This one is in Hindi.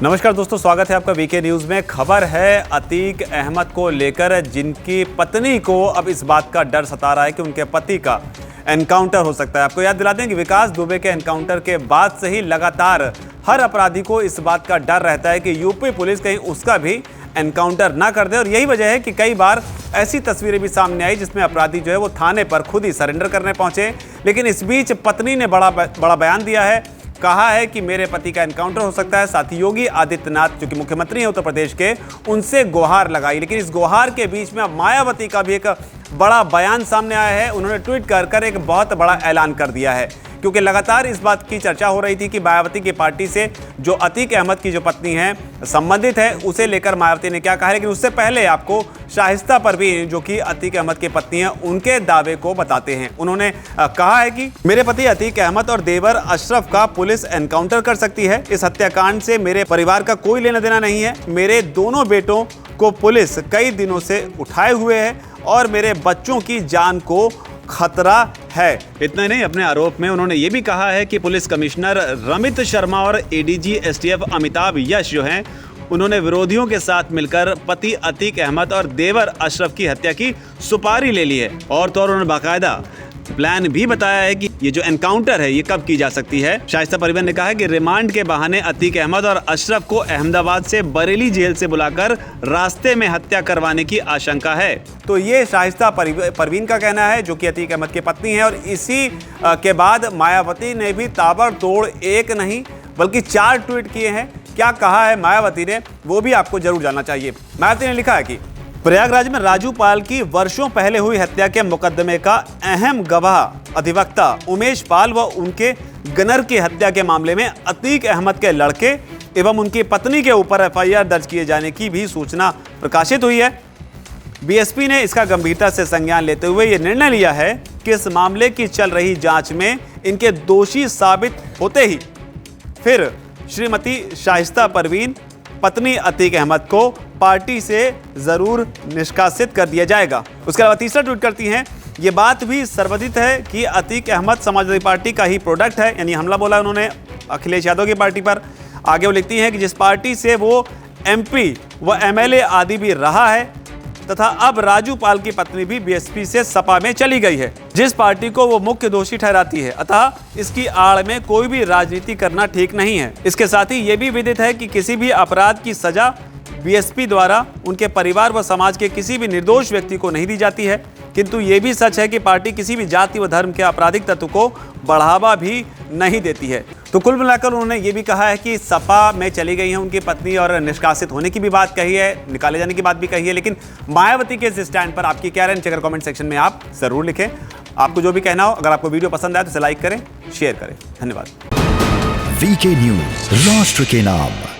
नमस्कार दोस्तों, स्वागत है आपका वीके न्यूज में। खबर है अतीक अहमद को लेकर, जिनकी पत्नी को अब इस बात का डर सता रहा है कि उनके पति का एनकाउंटर हो सकता है। आपको याद दिला दें कि विकास दुबे के एनकाउंटर के बाद से ही लगातार हर अपराधी को इस बात का डर रहता है कि यूपी पुलिस कहीं उसका भी एनकाउंटर ना कर दे। और यही वजह है कि कई बार ऐसी तस्वीरें भी सामने आई जिसमें अपराधी जो है वो थाने पर खुद ही सरेंडर करने पहुंचे। लेकिन इस बीच पत्नी ने बड़ा बयान दिया है, कहा है कि मेरे पति का एनकाउंटर हो सकता है। साथ ही योगी आदित्यनाथ जो कि मुख्यमंत्री हैं उत्तर प्रदेश के, उनसे गुहार लगाई। लेकिन इस गुहार के बीच में अब मायावती का भी एक बड़ा बयान सामने आया है। उन्होंने ट्वीट कर एक बहुत बड़ा ऐलान कर दिया है, क्योंकि लगातार इस बात की चर्चा हो रही थी कि मायावती की पार्टी से जो अतीक अहमद की जो पत्नी है संबंधित है, उसे लेकर मायावती ने क्या कहा है। लेकिन उससे पहले आपको शाइस्ता परवीन जो कि अतीक अहमद की पत्नी है, उनके दावे को बताते हैं। उन्होंने कहा है कि मेरे पति अतीक अहमद और देवर अशरफ का पुलिस एनकाउंटर कर सकती है। इस हत्याकांड से मेरे परिवार का कोई लेना देना नहीं है। मेरे दोनों बेटों को पुलिस कई दिनों से उठाए हुए है और मेरे बच्चों की जान को खतरा है। इतना ही नहीं, अपने आरोप में उन्होंने ये भी कहा है कि पुलिस कमिश्नर रमित शर्मा और एडीजी एसटीएफ अमिताभ यश जो हैं, उन्होंने विरोधियों के साथ मिलकर पति अतीक अहमद और देवर अशरफ की हत्या की सुपारी ले ली है। और तो और उन्होंने बाकायदा प्लान भी बताया है कि ये जो एनकाउंटर है ये कब की जा सकती है। शाइस्ता परवीन ने कहा है कि रिमांड के बहाने अतीक अहमद और अशरफ को अहमदाबाद से बरेली जेल से बुलाकर रास्ते में हत्या करवाने की आशंका है। तो ये शाइस्ता परवीन का कहना है, जो कि अतीक अहमद की पत्नी है। और इसी के बाद मायावती ने भी ताबड़तोड़ एक नहीं बल्कि 4 ट्वीट किए हैं। क्या कहा है मायावती ने, वो भी आपको जरूर जानना चाहिए। मायावती ने लिखा है कि प्रयागराज में राजू पाल की वर्षों पहले हुई हत्या के मुकदमे का अहम गवाह अधिवक्ता उमेश पाल व उनके गनर की हत्या के मामले में अतीक अहमद के लड़के एवं उनकी पत्नी के ऊपर एफआईआर दर्ज किए जाने की भी सूचना प्रकाशित हुई है। बीएसपी ने इसका गंभीरता से संज्ञान लेते हुए ये निर्णय लिया है कि इस मामले की चल रही जांच में इनके दोषी साबित होते ही फिर श्रीमती शाइस्ता परवीन पत्नी अतीक अहमद को पार्टी से जरूर निष्कासित कर दिया जाएगा। उसके अलावा तीसरा ट्वीट करती हैं, ये बात भी सर्वविदित है कि अतीक अहमद समाजवादी पार्टी का ही प्रोडक्ट है। यानी हमला बोला उन्होंने अखिलेश यादव की पार्टी पर। आगे वो लिखती हैं कि जिस पार्टी से वो एमपी व एमएलए आदि भी रहा है तथा अब राजू पाल की पत्नी भी बीएसपी से सपा में चली गई है, जिस पार्टी को वो मुख्य दोषी ठहराती है। अतः इसकी आड़ में कोई भी राजनीति करना ठीक नहीं है। इसके साथ ही ये भी विदित है कि किसी भी अपराध की सजा बीएसपी द्वारा उनके परिवार व समाज के किसी भी निर्दोष व्यक्ति को नहीं दी जाती है। किंतु ये भी सच है कि पार्टी किसी भी जाति व धर्म के आपराधिक तत्व को बढ़ावा भी नहीं देती है। तो कुल मिलाकर उन्होंने ये भी कहा है कि सपा में चली गई हैं उनकी पत्नी और निष्कासित होने की भी बात कही है, निकाले जाने की बात भी कही है। लेकिन मायावती के इस स्टैंड पर आपकी क्या राय है, कमेंट सेक्शन में आप जरूर लिखें। आपको जो भी कहना हो, अगर आपको वीडियो पसंद आए तो इसे लाइक करें, शेयर करें। धन्यवाद। वीके न्यूज, राष्ट्र के नाम।